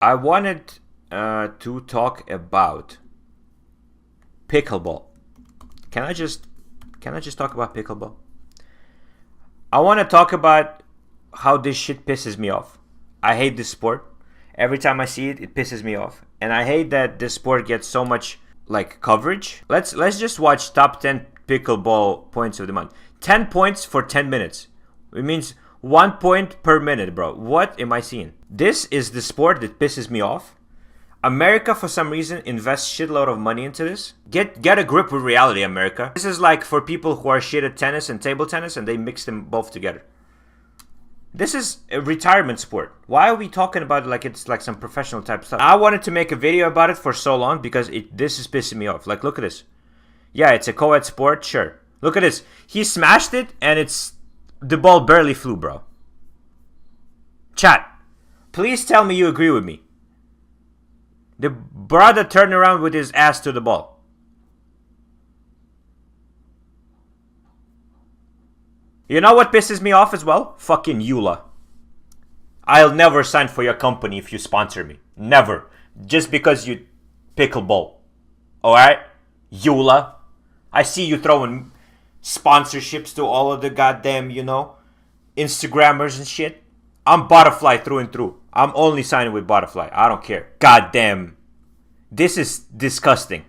I wanted to talk about pickleball. Can I just talk about pickleball? I want to talk about how this shit pisses me off. I hate this sport. Every time I see it, it pisses me off, and I hate that this sport gets so much like coverage. Let's just watch top 10 pickleball points of the month. 10 points for 10 minutes. It means 1 point per minute, bro. What am I seeing? This is the sport that pisses me off. America, for some reason, invests shitload of money into this. Get a grip with reality, America. This is like for people who are shit at tennis and table tennis, and they mix them both together. This is a retirement sport. Why are we talking about it like it's like some professional type stuff? I wanted to make a video about it for so long because this is pissing me off. Like, look at this. Yeah, it's a co-ed sport, sure. Look at this. He smashed it, and the ball barely flew, bro. Chat, please tell me you agree with me. The brother turned around with his ass to the ball. You know what pisses me off as well? Fucking EULA. I'll never sign for your company if you sponsor me. Never. Just because you pickleball. Alright? EULA. I see you throwing sponsorships to all of the goddamn, Instagrammers and shit. I'm Butterfly through and through. I'm only signing with Butterfly. I don't care. Goddamn. This is disgusting.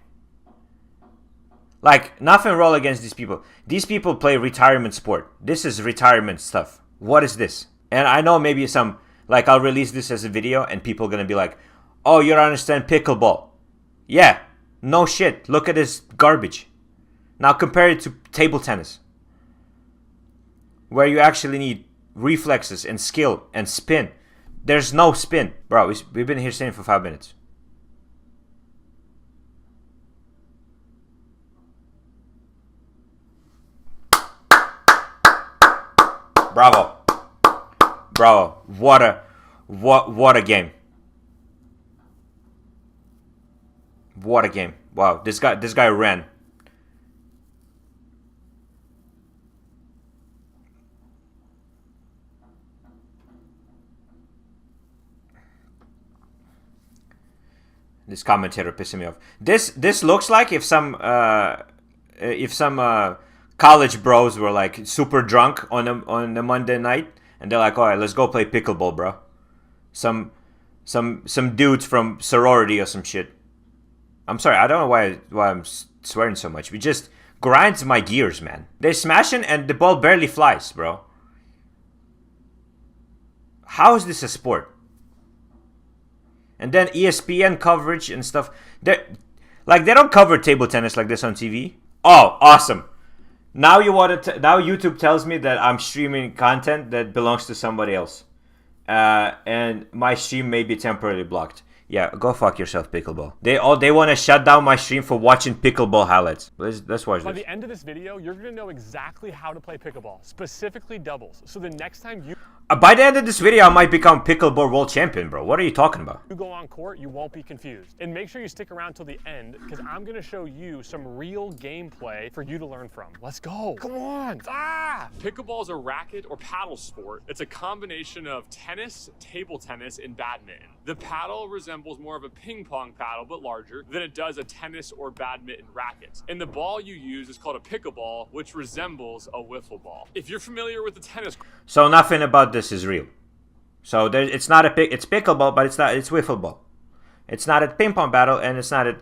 Like, nothing wrong against these people. These people play retirement sport. This is retirement stuff. What is this? And I know maybe I'll release this as a video and people are gonna be like, oh, you don't understand pickleball. Yeah, no shit. Look at this garbage. Now compare it to table tennis, where you actually need reflexes and skill and spin. There's no spin. Bro, we've been here sitting for 5 minutes. Bravo. Bravo. What a game. What a game. Wow, this guy ran. This commentator pissing me off. This looks like if some college bros were like super drunk on a Monday night, and they're like, all right, let's go play pickleball, bro. Some dudes from sorority or some shit. I'm sorry, I don't know why I'm swearing so much. We just grinds my gears, man. They're smashing and the ball barely flies, bro. How is this a sport? And then ESPN coverage and stuff. They don't cover table tennis like this on TV. Oh, awesome. Now now YouTube tells me that I'm streaming content that belongs to somebody else. And my stream may be temporarily blocked. Yeah, go fuck yourself, pickleball. They want to shut down my stream for watching pickleball highlights. Let's watch this. By the end of this video, you're going to know exactly how to play pickleball, specifically doubles. So the next time you... By the end of this video, I might become pickleball world champion, bro. What are you talking about? You go on court, you won't be confused. And make sure you stick around till the end, because I'm going to show you some real gameplay for you to learn from. Let's go. Come on. Pickleball is a racket or paddle sport. It's a combination of tennis, table tennis, and badminton. The paddle resembles more of a ping pong paddle, but larger, than it does a tennis or badminton racket. And the ball you use is called a pickleball, which resembles a wiffle ball. If you're familiar with the tennis... So nothing about this is real. So it's pickleball, but it's wiffle ball. It's not a ping pong battle, and it's not a...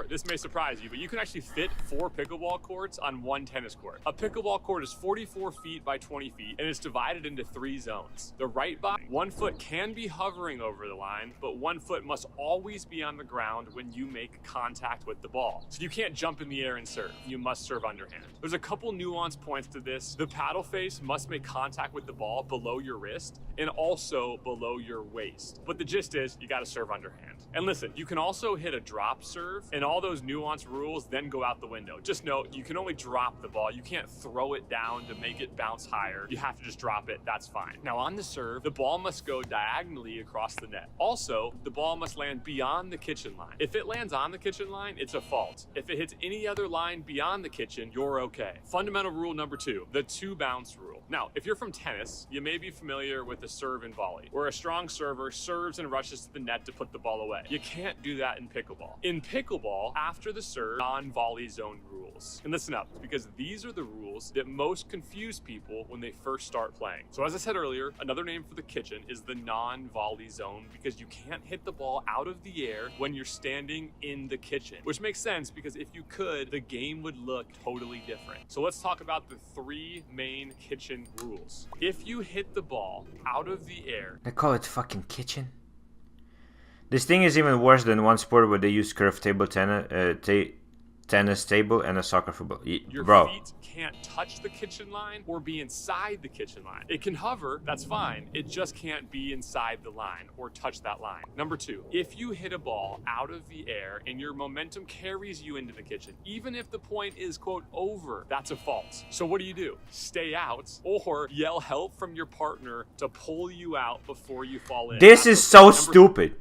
This may surprise you, but you can actually fit 4 pickleball courts on 1 tennis court. A pickleball court is 44 feet by 20 feet, and it's divided into 3 zones. The right by 1 foot can be hovering over the line, but 1 foot must always be on the ground when you make contact with the ball. So you can't jump in the air and serve. You must serve underhand. There's a couple nuance points to this. The paddle face must make contact with the ball below your wrist and also below your waist. But the gist is you got to serve underhand. And listen, you can also hit a drop serve, and all those nuanced rules then go out the window. Just note, you can only drop the ball. You can't throw it down to make it bounce higher. You have to just drop it. That's fine. Now on the serve, the ball must go diagonally across the net. Also, the ball must land beyond the kitchen line. If it lands on the kitchen line, it's a fault. If it hits any other line beyond the kitchen, you're okay. Fundamental rule number 2, the 2 bounce rule. Now, if you're from tennis, you may be familiar with the serve and volley, where a strong server serves and rushes to the net to put the ball away. You can't do that in pickleball. In pickleball, after the serve, non-volley zone rules. And listen up, because these are the rules that most confuse people when they first start playing. So as I said earlier, another name for the kitchen is the non-volley zone, because you can't hit the ball out of the air when you're standing in the kitchen, which makes sense because if you could, the game would look totally different. So let's talk about the 3 main kitchen rules. If you hit the ball out of the air, They call it fucking kitchen. This thing is even worse than one sport where they use curved table tennis table and a soccer football. your Bro, feet can't touch the kitchen line or be inside the kitchen line. It can hover, that's fine. It just can't be inside the line or touch that line. Number 2, if you hit a ball out of the air and your momentum carries you into the kitchen, even if the point is, quote, over, that's a fault. So what do? Stay out or yell help from your partner to pull you out before you fall in. this That's is a so fault. Number stupid.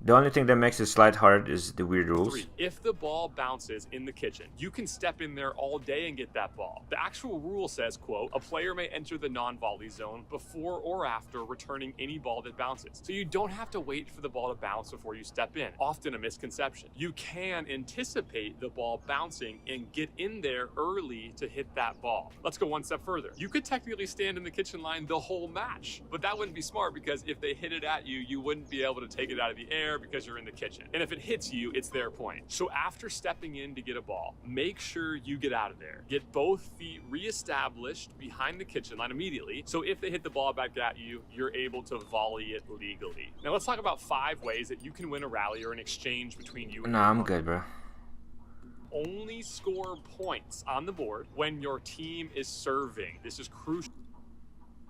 The only thing that makes it slide hard is the weird rules. 3, if the ball bounces in the kitchen, you can step in there all day and get that ball. The actual rule says, quote, a player may enter the non-volley zone before or after returning any ball that bounces. So you don't have to wait for the ball to bounce before you step in. Often a misconception. You can anticipate the ball bouncing and get in there early to hit that ball. Let's go one step further. You could technically stand in the kitchen line the whole match, but that wouldn't be smart because if they hit it at you, you wouldn't be able to take it out of the air because you're in the kitchen. And if it hits you, it's their point. So after stepping in to get a ball, make sure you get out of there. Get both feet reestablished behind the kitchen line immediately. So if they hit the ball back at you, you're able to volley it legally. Now let's talk about 5 ways that you can win a rally or an exchange between you and Nah, your I'm opponent. good, bro. Only score points on the board when your team is serving. This is crucial.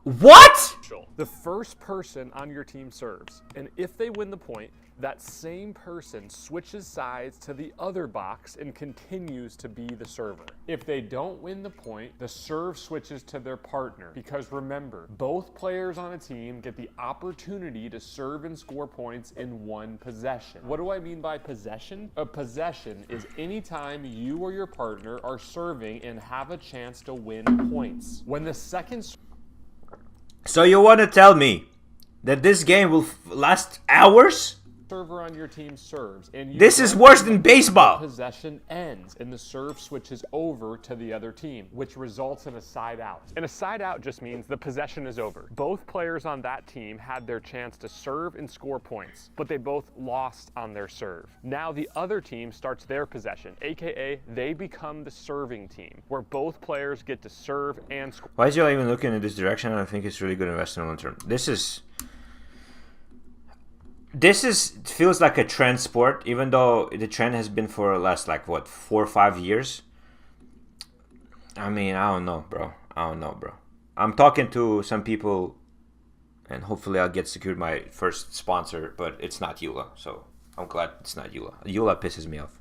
What? The first person on your team serves, and if they win the point, that same person switches sides to the other box and continues to be the server. If they don't win the point, the serve switches to their partner, because remember, both players on a team get the opportunity to serve and score points in one possession. What do I mean by possession? A possession is any time you or your partner are serving and have a chance to win points. When the second So you want to tell me that this game will last hours? server on your team serves, and This is worse than baseball. possession ends and the serve switches over to the other team, which results in a side out. And a side out just means the possession is over. Both players on that team had their chance to serve and score points, but they both lost on their serve. Now the other team starts their possession, aka they become the serving team, where both players get to serve and score. Why is y'all even looking in this direction? I think it's really good investment long term. This feels like a trend sport, even though the trend has been for the last 4 or 5 years. I mean, I don't know, bro. I'm talking to some people, and hopefully I'll get secured my first sponsor, but it's not Eula, so I'm glad it's not Eula. Eula pisses me off.